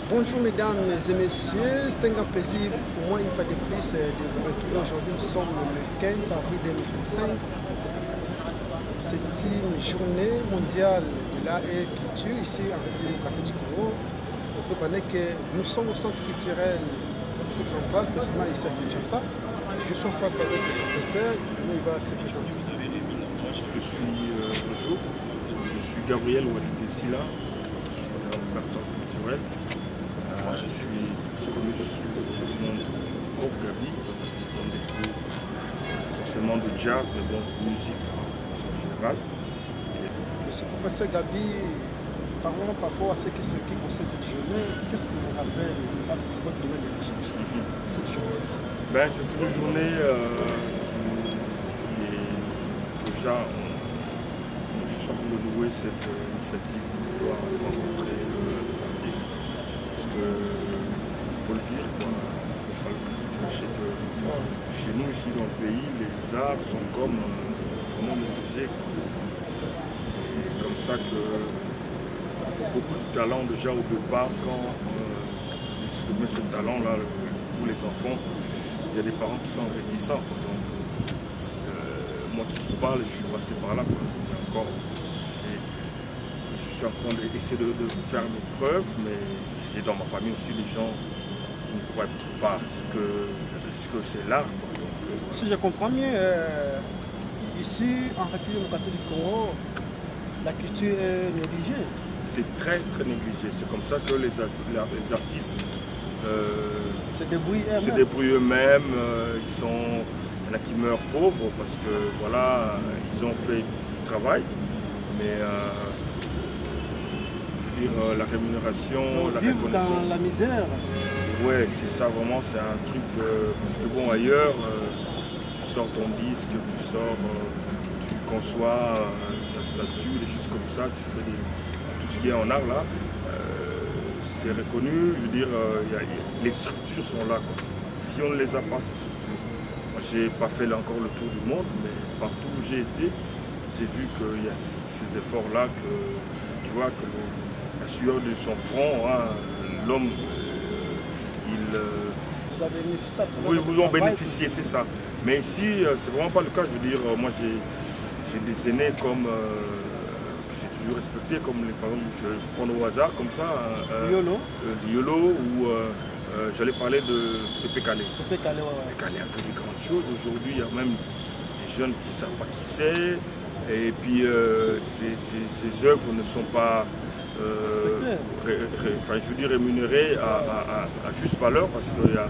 Bonjour mesdames et messieurs, c'est un grand plaisir pour moi une fois de plus de vous retrouver aujourd'hui. Nous sommes le 15 avril 2025. C'est une journée mondiale de l'art et culture ici en République démocratique du Congo. On peut parler que nous sommes au centre culturel central, précisément ici à Kinshasa. Je suis face avec le professeur, il va se présenter. Bonjour, je suis Gabriel Wadidessila, je suis opérateur culturel. Je suis connu sous le nom de Prof Gabi, donc je donne des cours essentiellement de jazz, mais bon, de musique en général. Monsieur le professeur Gabi, parlons par rapport à ce qui concerne cette journée. Qu'est-ce que vous rappelez? Parce que c'est votre domaine de recherche, cette journée. C'est une journée qui est déjà, je suis en train de louer cette initiative de pouvoir rencontrer l'artiste. Parce que, il faut le dire, quoi, sachez que chez nous, ici dans le pays, les arts sont comme vraiment négligés. C'est comme ça que beaucoup de talents, déjà au départ, quand vous essayez de mettre ce talent-là pour les enfants, il y a des parents qui sont réticents. Donc, moi qui vous parle, je suis passé par là. Encore, je suis en train d'essayer de faire mes preuves, mais j'ai dans ma famille aussi des gens qui ne croient pas ce que c'est l'art. Si je comprends bien, ici en République démocratique du Congo, la culture est négligée. C'est très très négligé. C'est comme ça que les artistes se débrouillent eux-mêmes. Il y en a qui meurent pauvres parce que voilà, ils ont fait du travail, mais la rémunération, la reconnaissance. Dans la misère. Ouais, c'est ça vraiment, c'est un truc, parce que bon, ailleurs, tu sors ton disque, tu conçois ta statue, des choses comme ça, tu fais tout ce qui est en art là, c'est reconnu, je veux dire, les structures sont là, quoi. Si on ne les a pas, ces structures, moi j'ai pas fait là encore le tour du monde, mais partout où j'ai été, j'ai vu qu'il y a ces efforts-là, que tu vois, que la sueur de son front, hein, l'homme, vous en bénéficiez, c'est ça. Mais ici, c'est vraiment pas le cas. Je veux dire, moi j'ai des aînés comme que j'ai toujours respectés, comme par exemple, je vais prendre au hasard comme ça, Liolo, ou j'allais parler de Pépé Calé. Pépé Calé, Pépé Calé a fait des grandes choses. Aujourd'hui, il y a même des jeunes qui ne savent pas qui c'est. Et puis, ces œuvres ne sont pas je veux dire rémunérées à juste valeur, parce qu'il y a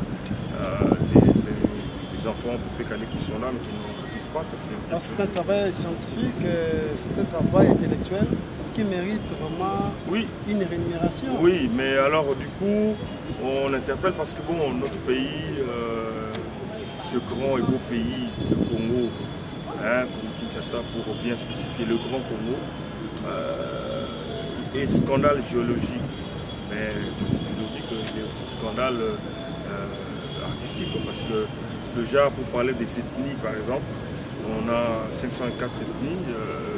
les enfants Pépé Calé qui sont là mais qui n'enregistrent pas. C'est un travail scientifique, c'est un travail intellectuel qui mérite vraiment une rémunération. Oui, mais alors du coup on interpelle parce que bon, notre pays, ce grand et beau pays, le Congo, hein, comme Kinshasa pour bien spécifier, le grand Congo, et scandale géologique. Mais moi j'ai toujours dit qu'il est aussi scandale artistique, parce que déjà pour parler des ethnies par exemple, on a 504 ethnies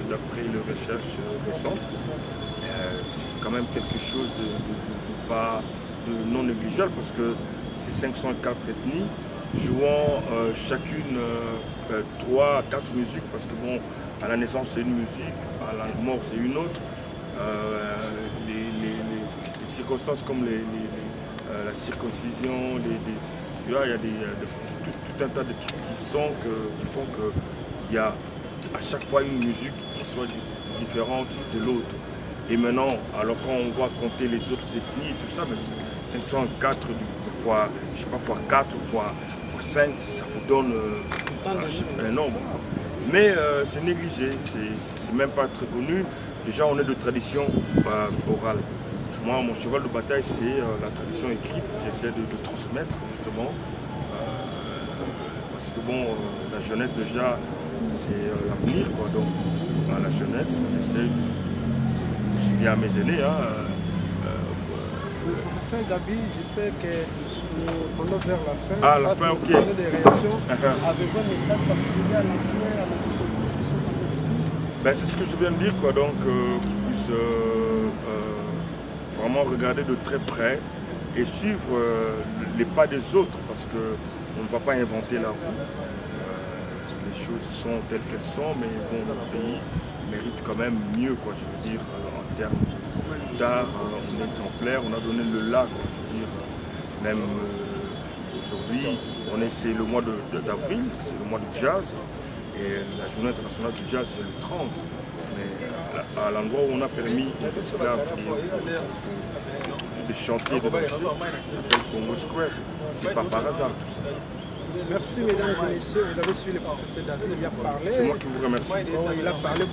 d'après les recherches récentes. C'est quand même quelque chose de non négligeable, parce que ces 504 ethnies jouant chacune 3 à 4 musiques, parce que bon, à la naissance c'est une musique, à la mort c'est une autre. Les circonstances comme la circoncision, tu vois, il y a tout un tas de trucs qui font qu'il y a à chaque fois une musique qui soit différente de l'autre. Et maintenant, alors quand on va compter les autres ethnies et tout ça, mais 504 fois, je sais pas, fois 4, fois 5, ça vous donne un chiffre énorme. Mais c'est négligé, c'est même pas très connu. Déjà, on est de tradition orale. Moi, mon cheval de bataille, c'est la tradition écrite. J'essaie de transmettre, justement. Parce que bon, la jeunesse, déjà, c'est l'avenir, quoi. Donc, la jeunesse, j'essaie aussi bien à mes aînés. Le professeur Gabi, je sais que nous allons vers la fin. Ah, la fin, ok. Des réactions. Avez-vous un message particulier à lancer à nos auditeurs qui sont en train de suivre? C'est ce que je viens de dire, quoi. Donc, qu'ils puissent vraiment regarder de très près et suivre les pas des autres, parce qu'on ne va pas inventer la roue. Les choses sont telles qu'elles sont, mais bon, le pays mérite quand même mieux, quoi, je veux dire, en termes d'art, on est exemplaire, on a donné le là, quoi, je veux dire, même aujourd'hui, c'est le mois d'avril, c'est le mois du jazz, et la journée internationale du jazz, c'est le 30. Mais à l'endroit où on a permis aux esclaves de chanter et de danser, ça s'appelle Congo Square. C'est pas par hasard tout ça. Merci mesdames et messieurs, vous avez suivi le professeur David, il a parlé. C'est moi qui vous remercie. Il a parlé.